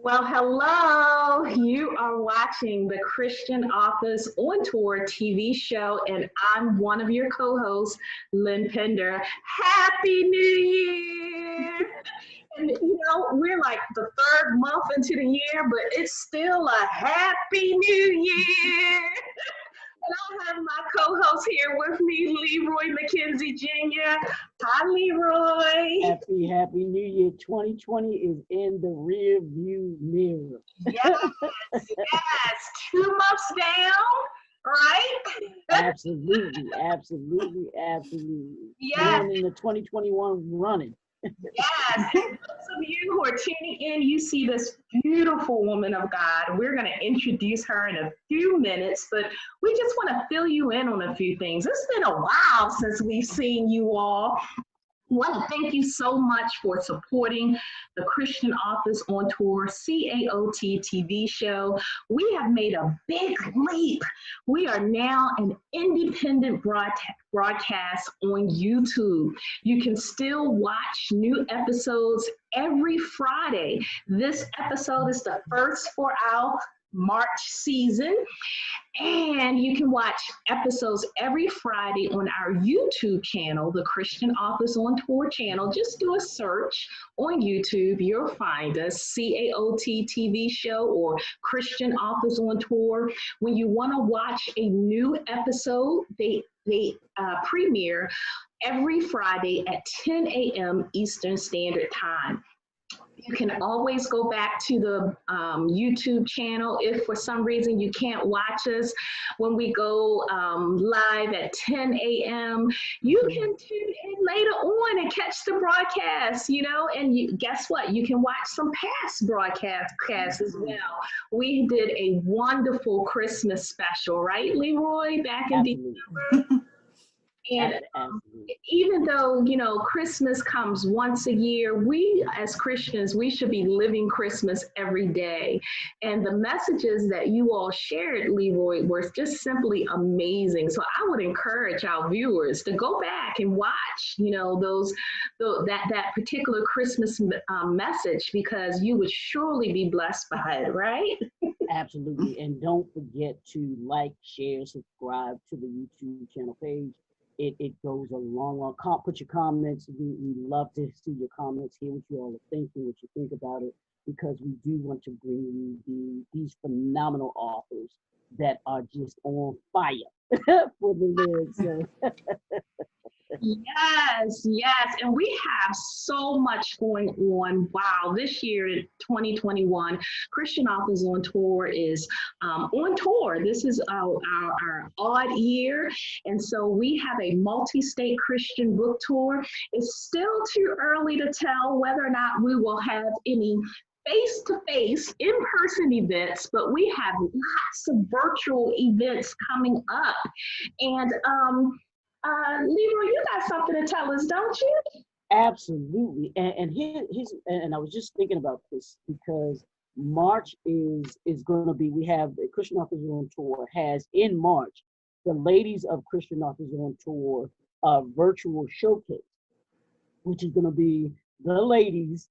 Well, hello. You are watching the Christian Authors on Tour TV show, and I'm one of your co-hosts, Lynn Pinder. Happy New Year! And we're like the third month into the year, but it's still a Happy New Year. And I have my co-host here with me, Leroy McKenzie Jr. Hi, Leroy. Happy New Year. 2020 is in the rear view mirror. Yes, yes. 2 months down, right? Absolutely. Yes, Going into 2021 running. yes. And those of you who are tuning in, you see this beautiful woman of God. We're going to introduce her in a few minutes, but we just want to fill you in on a few things. It's been a while since we've seen you all. I want to thank you so much for supporting the Christian Authors on Tour CAOT TV show. We have made a big leap. We are now an independent broadcast on YouTube. You can still watch new episodes every Friday. This episode is the first for our March season. And you can watch episodes every Friday on our YouTube channel, the Christian Authors on Tour channel. Just do a search on YouTube. You'll find us, CAOT TV Show or Christian Authors on Tour. When you want to watch a new episode, they premiere every Friday at 10 a.m. Eastern Standard Time. You can always go back to the YouTube channel if for some reason you can't watch us when we go live at 10 a.m. You can tune in later on and catch the broadcast, and guess what? You can watch some past broadcasts as well. We did a wonderful Christmas special, right, Leroy, back in December? And even though, Christmas comes once a year, we as Christians, we should be living Christmas every day. And the messages that you all shared, Leroy, were just simply amazing. So I would encourage our viewers to go back and watch, that particular Christmas message, because you would surely be blessed by it, right? Absolutely. And don't forget to like, share, subscribe to the YouTube channel page. It goes a long way. Put your comments. We love to see your comments, hear what you all are thinking, what you think about it, because we do want to bring you these phenomenal authors that are just on fire for the Lord. So. Yes. And we have so much going on. Wow. This year, 2021, Christian Authors on Tour is on tour. This is our odd year. And so we have a multi-state Christian book tour. It's still too early to tell whether or not we will have any face-to-face, in-person events, but we have lots of virtual events coming up. And Leroy, you got something to tell us, don't you? Absolutely. And I was just thinking about this because March is going to be, we have the Christian Authors on Tour has in March, the Ladies of Christian Authors on Tour virtual showcase, which is going to be the ladies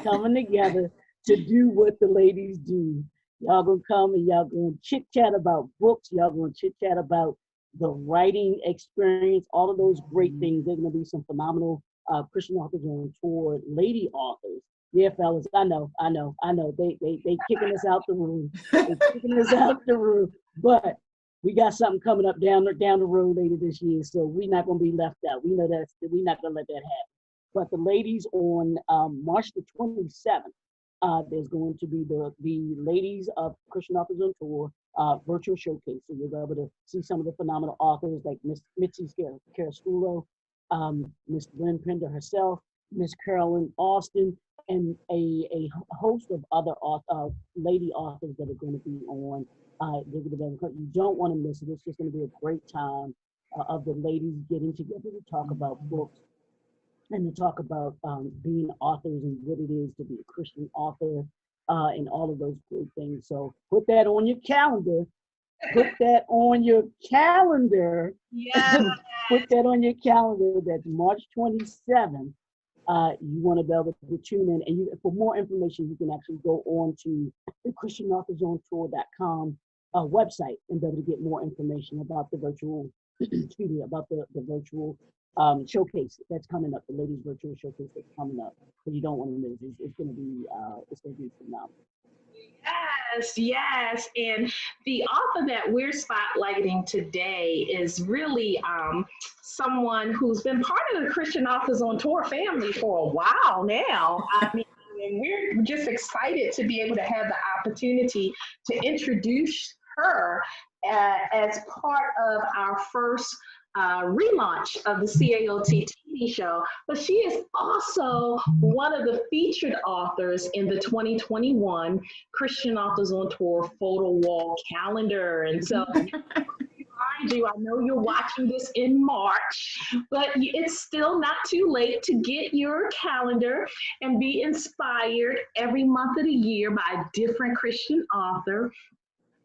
coming together to do what the ladies do. Y'all going to come and y'all going to chit chat about books. Y'all going to chit chat about the writing experience, all of those great things. There's going to be some phenomenal Christian Authors on Tour lady authors. Yeah, fellas, I know. They kicking us out the room. But we got something coming up down the road later this year, so we're not going to be left out. We know that we're not going to let that happen. But the ladies on March the 27th, there's going to be the Ladies of Christian Authors on Tour virtual showcase. So you'll be able to see some of the phenomenal authors like Miss Mitzi Carasculo, Miss Lynn Pinder herself, Miss Carolyn Austin, and a host of other lady authors that are going to be on. You don't want to miss it. It's just going to be a great time of the ladies getting together to talk about books and to talk about being authors and what it is to be a Christian author. And all of those great things. So put that on your calendar. Yeah. Put that on your calendar. That's March 27th. you want to be able to tune in. And for more information, you can actually go on to the ChristianAuthorsOnTour.com website and be able to get more information about the virtual, excuse me, about the virtual showcase that's coming up, the ladies virtual showcase that's coming up. So you don't want to miss. It's going to be phenomenal. Yes, yes. And the author that we're spotlighting today is really someone who's been part of the Christian Authors on Tour family for a while now. I mean, we're just excited to be able to have the opportunity to introduce her as part of our first relaunch of the CAOT TV show, but she is also one of the featured authors in the 2021 Christian Authors on Tour photo wall calendar. And so, mind you, I know you're watching this in March, but it's still not too late to get your calendar and be inspired every month of the year by a different Christian author.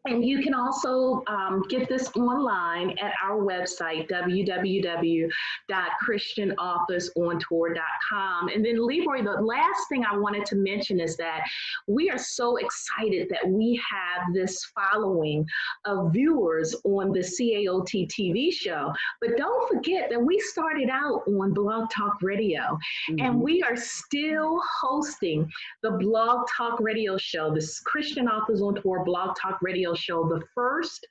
And you can also get this online at our website, www.christianauthorsontour.com. And then Leroy, the last thing I wanted to mention is that we are so excited that we have this following of viewers on the CAOT TV show. But don't forget that we started out on Blog Talk Radio, and we are still hosting the Blog Talk Radio show, this Christian Authors on Tour Blog Talk Radio show, the first,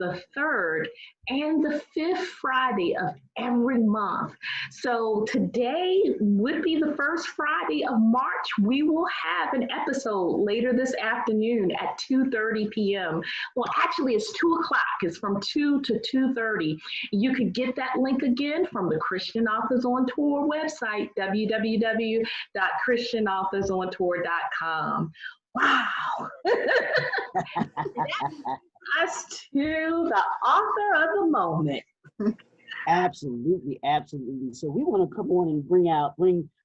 the third, and the fifth Friday of every month. So today would be the first Friday of March. We will have an episode later this afternoon at 2:30 p.m. Well, actually it's 2 o'clock. It's from 2 to 2:30. You could get that link again from the Christian Authors on Tour website, www.christianauthorsontour.com. Wow. Us to the author of the moment. Absolutely, absolutely. So we want to come on and bring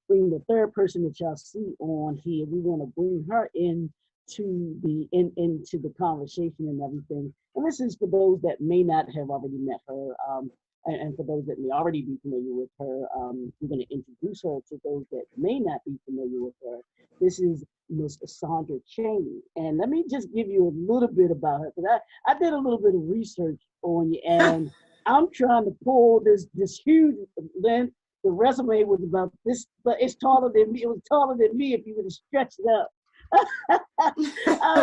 the third person that y'all see on here. We want to bring her into the conversation and everything. And this is for those that may not have already met her, and for those that may already be familiar with her. We're going to introduce her to those that may not be familiar with her. This is Miss Sandra Chaney. And let me just give you a little bit about her, because I did a little bit of research on you, and I'm trying to pull this huge, then the resume was about this, but it's taller than me. It was taller than me if you would have stretched it up. I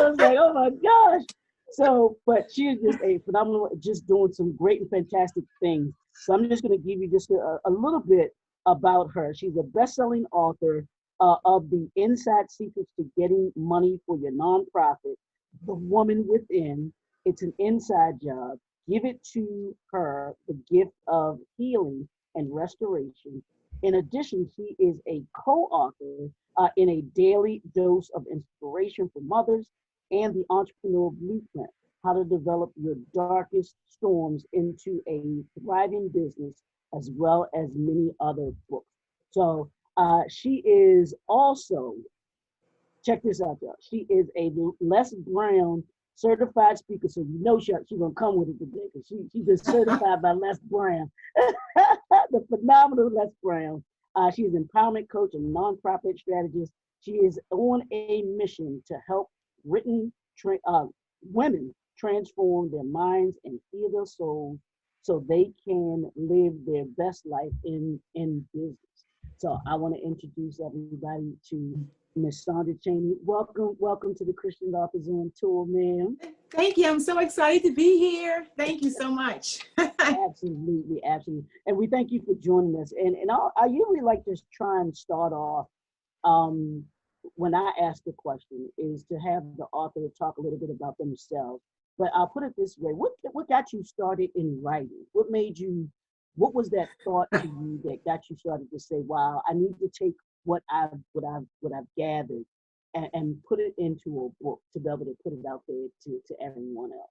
was like, oh my gosh. So, but she is just a phenomenal, just doing some great and fantastic things. So I'm just going to give you just a little bit about her. She's a best-selling author of the Inside Secrets to Getting Money for Your Nonprofit, The Woman Within. It's an inside job. Give it to her, the gift of healing and restoration. In addition, she is a co-author in A Daily Dose of Inspiration for Mothers and The Entrepreneurial Blueprint, How to Develop Your Darkest Storms into a Thriving Business, as well as many other books. So she is also, check this out, y'all. She is a Les Brown certified speaker, so you know she's gonna come with it today, because she's been certified by Les Brown, the phenomenal Les Brown. She's an empowerment coach and nonprofit strategist. She is on a mission to help women transform their minds and heal their souls so they can live their best life in business. So I want to introduce everybody to Miss Sandra Chaney. Welcome to the Christian Authors on Tour, ma'am. Thank you. I'm so excited to be here. Thank you so much. Absolutely, absolutely. And we thank you for joining us. And I usually like to try and start off when I ask a question is to have the author talk a little bit about themselves. But I'll put it this way: what got you started in writing? What was that thought to you that got you started to say, "Wow, I need to take what I've gathered and put it into a book to be able to put it out there to everyone else"?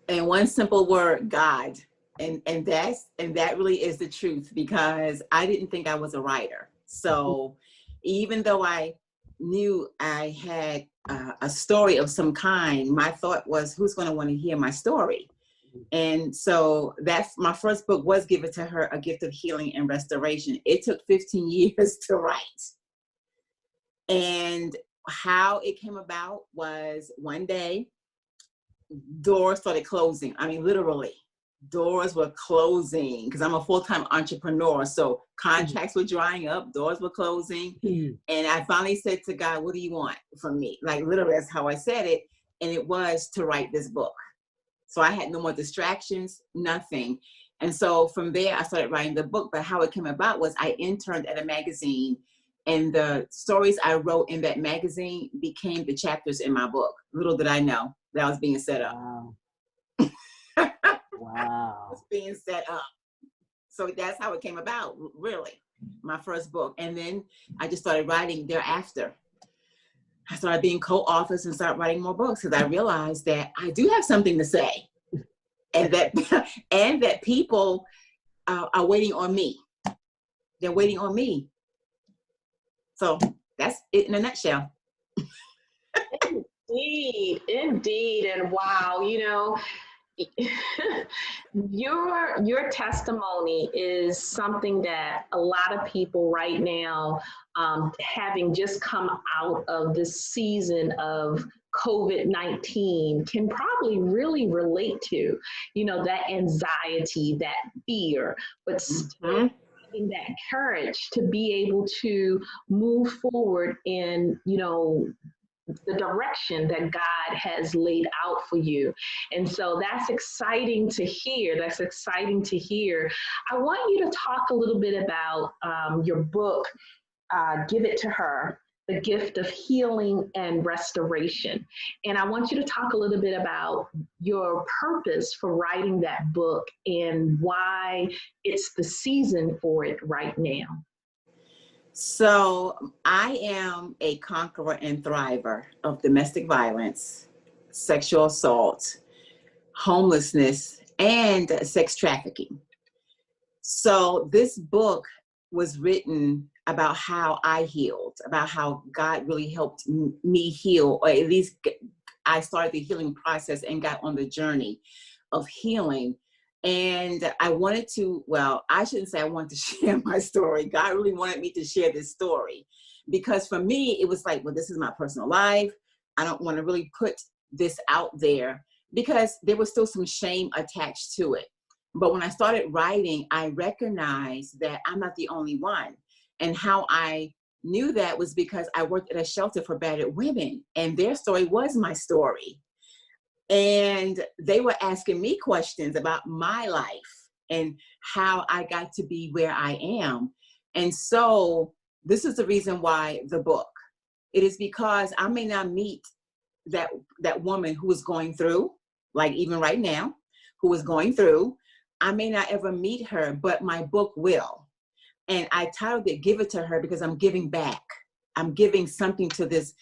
And one simple word: God. And that really is the truth, because I didn't think I was a writer. So even though I knew I had a story of some kind, my thought was, who's going to want to hear my story? And so that's my first book was Give It to Her, A Gift of Healing and Restoration. It took 15 years to write. And how it came about was one day, doors started closing. I mean, literally, doors were closing because I'm a full-time entrepreneur. So contracts were drying up, doors were closing. And I finally said to God, what do you want from me? Like literally, that's how I said it. And it was to write this book. So I had no more distractions, nothing. And so from there, I started writing the book. But how it came about was I interned at a magazine, and the stories I wrote in that magazine became the chapters in my book. Little did I know that I was being set up. Wow. I was being set up. So that's how it came about, really, my first book. And then I just started writing thereafter. I started being co-authors and started writing more books because I realized that I do have something to say, and that people are waiting on me. They're waiting on me. So that's it in a nutshell. Indeed. And wow, your testimony is something that a lot of people right now, having just come out of this season of COVID-19, can probably really relate to, that anxiety, that fear, but still having that courage to be able to move forward in, the direction that God has laid out for you. And so that's exciting to hear. I want you to talk a little bit about your book, Give It to Her, The Gift of Healing and Restoration. And I want you to talk a little bit about your purpose for writing that book and why it's the season for it right now. So I am a conqueror and thriver of domestic violence, sexual assault, homelessness, and sex trafficking. So this book was written about how I healed, about how God really helped me heal, or at least I started the healing process and got on the journey of healing. And I wanted to, I shouldn't say I wanted to share my story. God really wanted me to share this story because for me, it was like, well, this is my personal life. I don't want to really put this out there because there was still some shame attached to it. But when I started writing, I recognized that I'm not the only one. And how I knew that was because I worked at a shelter for battered women, and their story was my story. And they were asking me questions about my life and how I got to be where I am. And so this is the reason why the book. It is because I may not meet that woman who is going through, like even right now, who is going through. I may not ever meet her, but my book will. And I titled it Give It to Her because I'm giving back. I'm giving something to this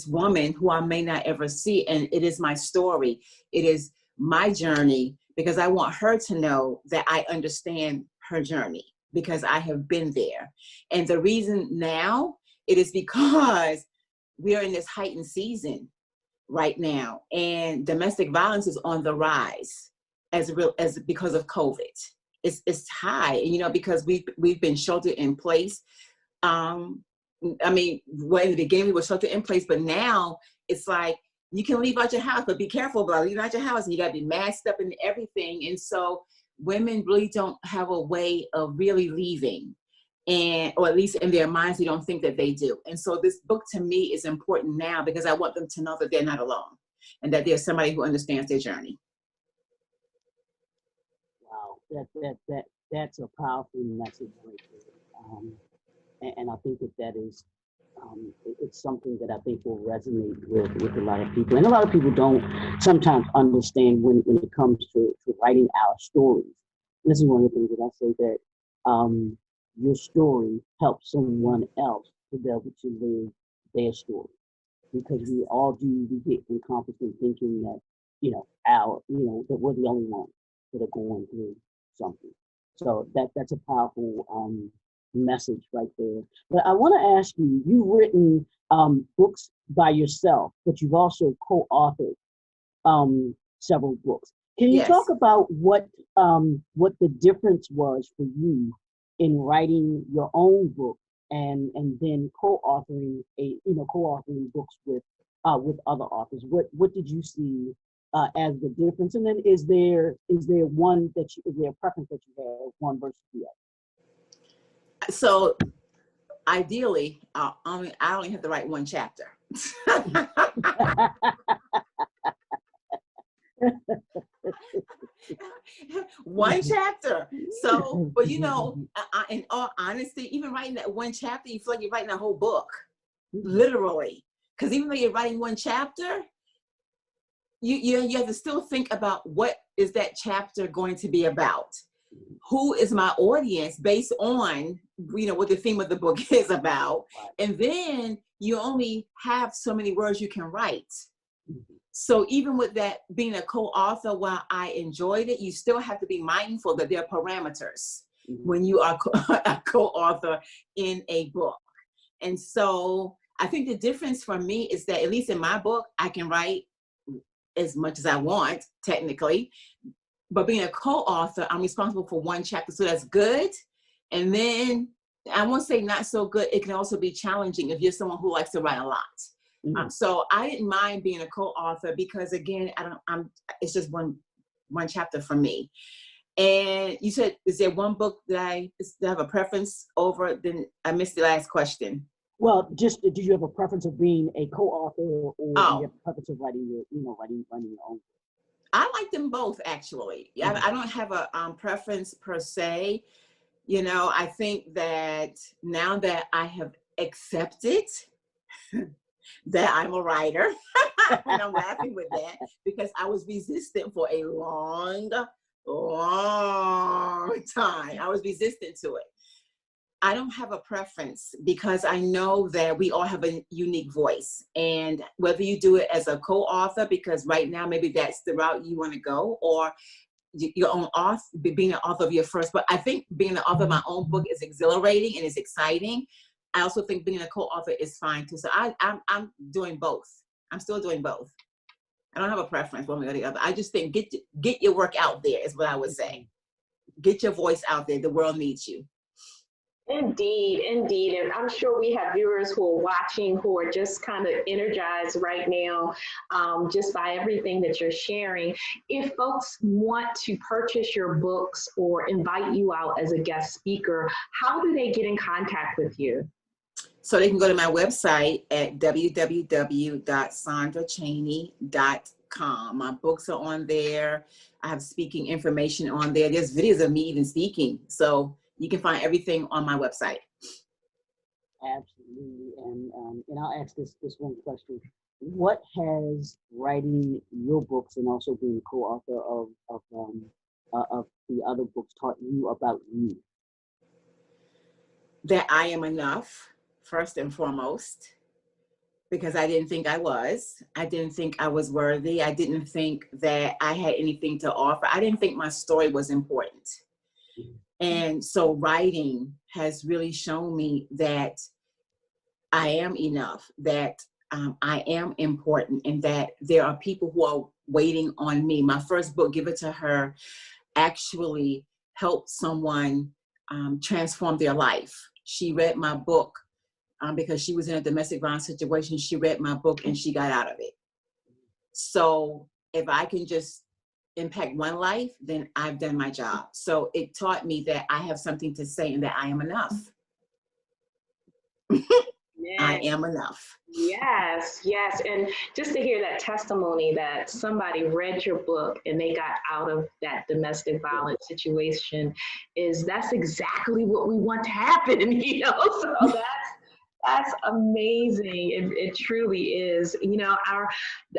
woman who I may not ever see. And it is my story. It is my journey because I want her to know that I understand her journey because I have been there. And the reason now, it is because we are in this heightened season right now, and domestic violence is on the rise as because of COVID. It's high, because we've been sheltered in place. I mean, well, in the beginning we were sheltered in place, but now it's like you can leave out your house, but be careful about leaving out your house, and you got to be masked up and everything. And so women really don't have a way of really leaving, or at least in their minds, they don't think that they do. And so this book to me is important now because I want them to know that they're not alone and that there's somebody who understands their journey. Wow, that's a powerful message right there. And I think that is, it's something that I think will resonate with a lot of people. And a lot of people don't sometimes understand when it comes to writing our stories. This is one of the things that I say that your story helps someone else to be able to live their story. Because we all we get incompetent thinking that, that we're the only ones that are going through something. So that's a powerful message right there. But I want to ask you, you've written books by yourself, but you've also co-authored several books. Can you Yes. talk about what the difference was for you in writing your own book and then co-authoring books with other authors? What did you see as the difference? And then is there a preference that you have, one versus the other? So ideally, I only have to write one chapter. One chapter. So, but in all honesty, even writing that one chapter, you feel like you're writing a whole book, literally. Because even though you're writing one chapter, you have to still think about what is that chapter going to be about. Who is my audience based on, what the theme of the book is about. And then you only have so many words you can write. So even with that being a co-author, while I enjoyed it, you still have to be mindful that there are parameters when you are a co-author in a book. And so I think the difference for me is that, at least in my book, I can write as much as I want, technically. But being a co-author, I'm responsible for one chapter. So that's good. And then I won't say not so good. It can also be challenging if you're someone who likes to write a lot. So I didn't mind being a co-author because, again, it's just one chapter for me. And you said, is there one book that I have a preference over? Then I missed the last question. Well, just do you have a preference of being a co-author, or do you have a preference of writing your own? I like them both, actually. I don't have a preference per se. I think that now that I have accepted that I'm a writer, and I'm laughing with that because I was resistant for a long time. I was resistant to it. I don't have a preference because I know that we all have a unique voice. And whether you do it as a co-author, because right now maybe that's the route you want to go, or your own author, being an author of your first book. I think being the author of my own book is exhilarating and is exciting. I also think being a co-author is fine too. So I'm doing both. I'm still doing both. I don't have a preference one way or the other. I just think get your work out there is what I would say. Get your voice out there. The world needs you. Indeed. And I'm sure we have viewers who are watching who are just kind of energized right now, just by everything that you're sharing. If folks want to purchase your books or invite you out as a guest speaker, how do they get in contact with you? So they can go to my website at www.sandrachaney.com. My books are on there. I have speaking information on there. There's videos of me even speaking. So you can find everything on my website. Absolutely. And I'll ask this one question. What has writing your books and also being a co-author of the other books taught you about you? That I am enough, first and foremost, because I didn't think I was. I didn't think I was worthy. I didn't think that I had anything to offer. I didn't think my story was important. And so writing has really shown me that I am enough, that I am important, and that there are people who are waiting on me. My first book, Give It to Her, actually helped someone transform their life. She read my book because she was in a domestic violence situation. She read my book and she got out of it. So if I can just impact one life, then I've done my job. So it taught me that I have something to say and that I am enough. Yes. I am enough. Yes. And just to hear that testimony that somebody read your book and they got out of that domestic violence situation, that's exactly what we want to happen, so that's amazing. It truly is.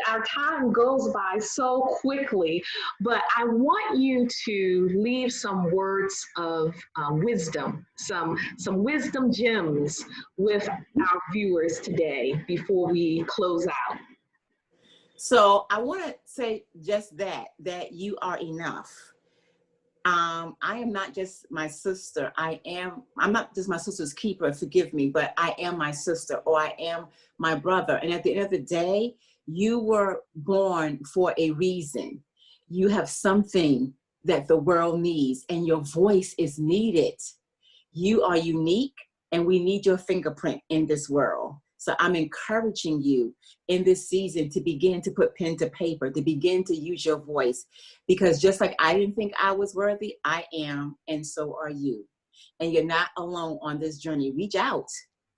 Our time goes by so quickly, but I want you to leave some words of wisdom, some wisdom gems with our viewers today before we close out. So I want to say just that you are enough. I am not just my sister. I'm not just my sister's keeper, forgive me, but I am my sister, or I am my brother. And at the end of the day, you were born for a reason. you have something that the world needs, and your voice is needed. You are unique, and we need your fingerprint in this world. So I'm encouraging you in this season to begin to put pen to paper, to begin to use your voice, because just like I didn't think I was worthy, I am, and so are you. And you're not alone on this journey. Reach out.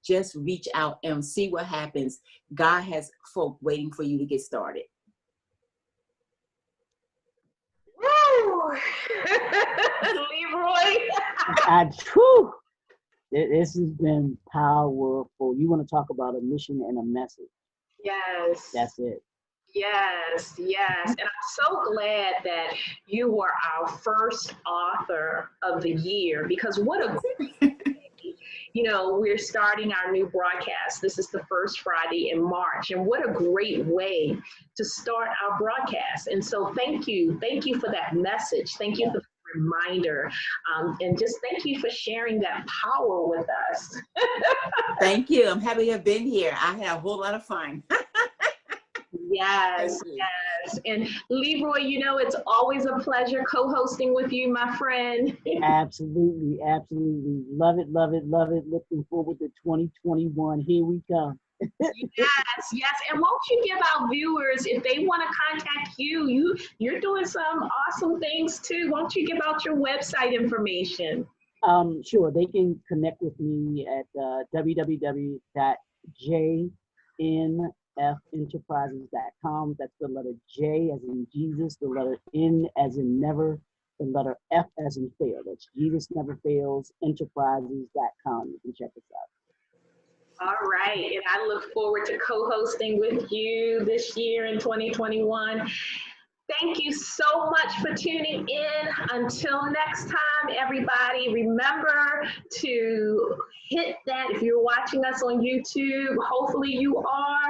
Just reach out and see what happens. God has folk waiting for you to get started. Woo! Leroy. This has been powerful. You want to talk about a mission and a message? Yes. That's it. Yes, yes. And I'm so glad that you were our first author of the year, because what a great, we're starting our new broadcast. This is the first Friday in March, and what a great way to start our broadcast. And so thank you for that message. Thank you for the reminder, and just thank you for sharing that power with us. Thank you. I'm happy to have been here. I had a whole lot of fun. Yes, yes. And Leroy, it's always a pleasure co-hosting with you, my friend. Absolutely, absolutely. Love it, love it, love it. Looking forward to 2021. Here we come. Yes, yes. And won't you give our viewers, if they want to contact you, you're doing some awesome things too. Won't you give out your website information? Sure. They can connect with me at www.jnfenterprises.com. That's the letter J as in Jesus, the letter N as in never, the letter F as in fail. That's Jesus Never Fails, enterprises.com. You can check us out. All right. And I look forward to co-hosting with you this year in 2021. Thank you so much for tuning in. Until next time, everybody, remember to hit that, if you're watching us on YouTube, hopefully you are,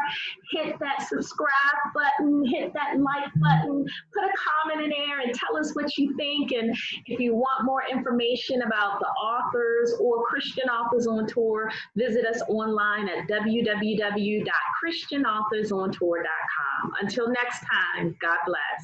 hit that subscribe button, hit that like button, put a comment in there and tell us what you think. And if you want more information about the authors or Christian Authors on Tour, visit us online at www.christianauthorsontour.com. Until next time, God bless.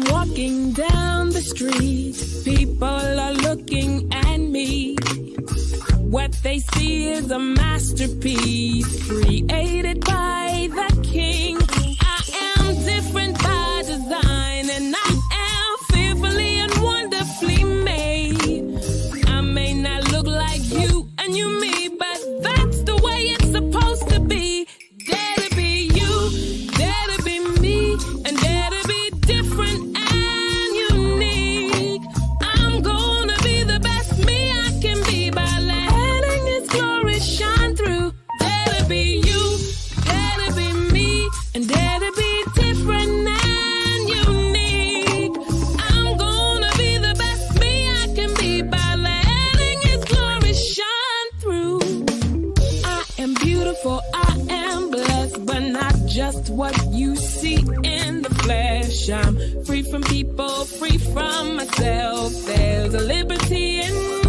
I'm walking down the street, people are looking at me. What they see is a masterpiece created by the king. I am different by design, and I am fearfully and wonderfully made. I may not look like you and you me, but that's the way it's supposed to be. Dare to be you, dare to be me, and dare to be different and unique. I'm gonna be the best me I can be by letting His glory shine through. Dare to be you, dare to be me, and dare to be different and unique. I'm gonna be the best me I can be by letting His glory shine through. I am beautiful, I am blessed, but not just what you see in the flesh. I'm free from people, free from myself. There's a liberty in